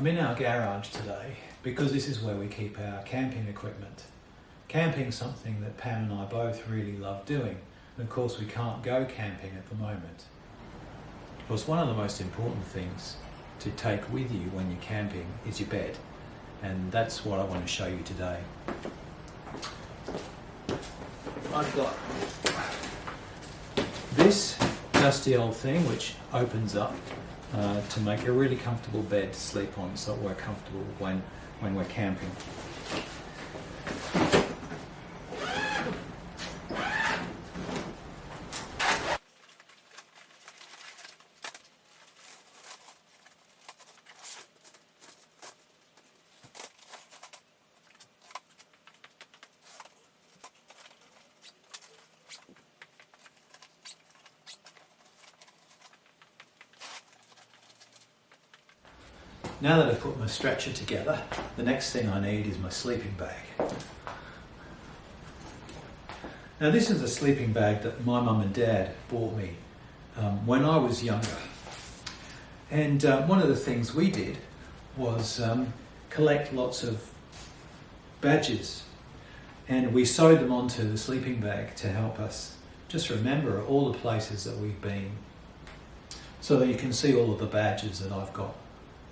I'm in our garage today because this is where we keep our camping equipment. Camping's something that Pam and I both really love doing, and of course we can't go camping at the moment. Of course, one of the most important things to take with you when you're camping is your bed, and that's what I want to show you today. I've got this dusty old thing which opens up to make a really comfortable bed to sleep on, so we're comfortable when we're camping. Now that I've put my stretcher together, the next thing I need is my sleeping bag. Now this is a sleeping bag that my mum and dad bought me when I was younger. And one of the things we did was collect lots of badges, and we sewed them onto the sleeping bag to help us just remember all the places that we've been, so that you can see all of the badges that I've got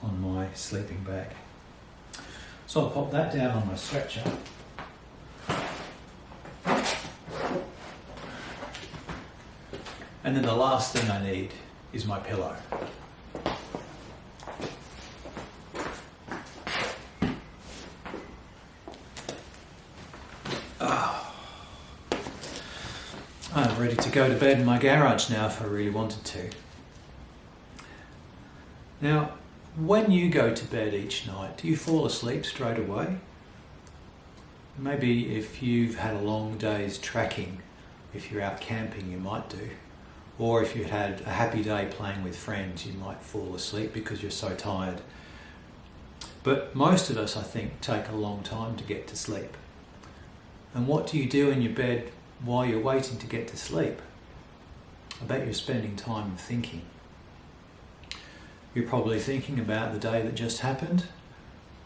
on my sleeping bag. So I'll pop that down on my stretcher. And then the last thing I need is my pillow. I'm ready to go to bed in my garage now if I really wanted to. Now, when you go to bed each night, do you fall asleep straight away? Maybe if you've had a long day's trekking, if you're out camping, you might do. Or if you've had a happy day playing with friends, you might fall asleep because you're so tired. But most of us, I think, take a long time to get to sleep. And what do you do in your bed while you're waiting to get to sleep? I bet you're spending time thinking. You're probably thinking about the day that just happened,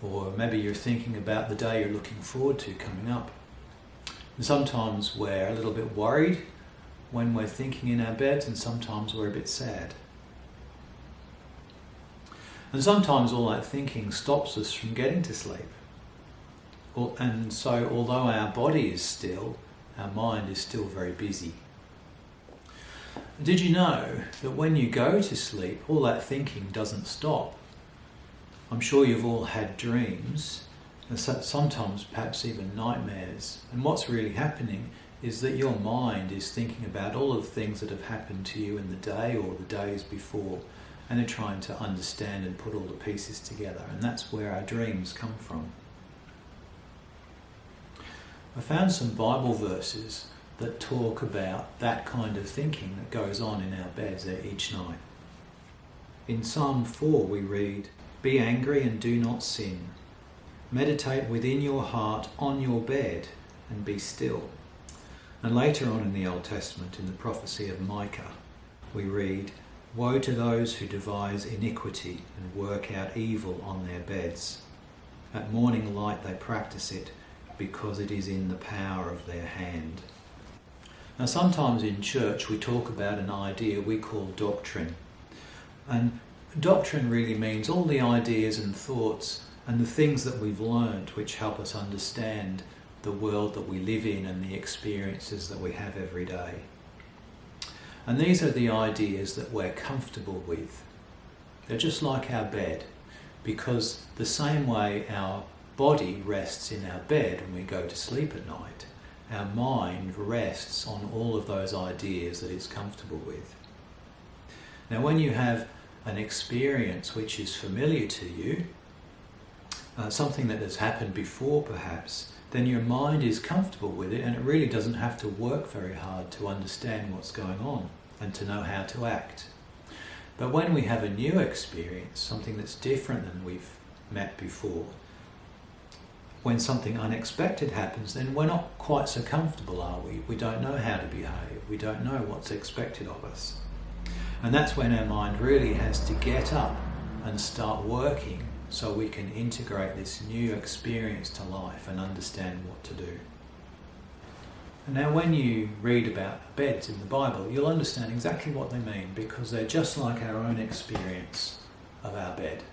or maybe you're thinking about the day you're looking forward to coming up. And sometimes we're a little bit worried when we're thinking in our beds, and sometimes we're a bit sad. And sometimes all that thinking stops us from getting to sleep. And so although our body is still, our mind is still very busy. Did you know that when you go to sleep, all that thinking doesn't stop? I'm sure you've all had dreams, and sometimes perhaps even nightmares. And what's really happening is that your mind is thinking about all of the things that have happened to you in the day or the days before, and they're trying to understand and put all the pieces together. And that's where our dreams come from. I found some Bible verses that talk about that kind of thinking that goes on in our beds each night. In Psalm 4 we read, "Be angry and do not sin. Meditate within your heart on your bed and be still." And later on in the Old Testament, in the prophecy of Micah, we read, "Woe to those who devise iniquity and work out evil on their beds. At morning light they practice it, because it is in the power of their hand." Now sometimes in church we talk about an idea we call doctrine. And doctrine really means all the ideas and thoughts and the things that we've learned which help us understand the world that we live in and the experiences that we have every day. And these are the ideas that we're comfortable with. They're just like our bed, because the same way our body rests in our bed when we go to sleep at night, our mind rests on all of those ideas that it's comfortable with. Now when you have an experience which is familiar to you, something that has happened before perhaps, then your mind is comfortable with it, and it really doesn't have to work very hard to understand what's going on and to know how to act. But when we have a new experience, something that's different than we've met before, when something unexpected happens, then we're not quite so comfortable, are we? We don't know how to behave. We don't know what's expected of us. And that's when our mind really has to get up and start working so we can integrate this new experience to life and understand what to do. And now when you read about beds in the Bible, you'll understand exactly what they mean, because they're just like our own experience of our bed.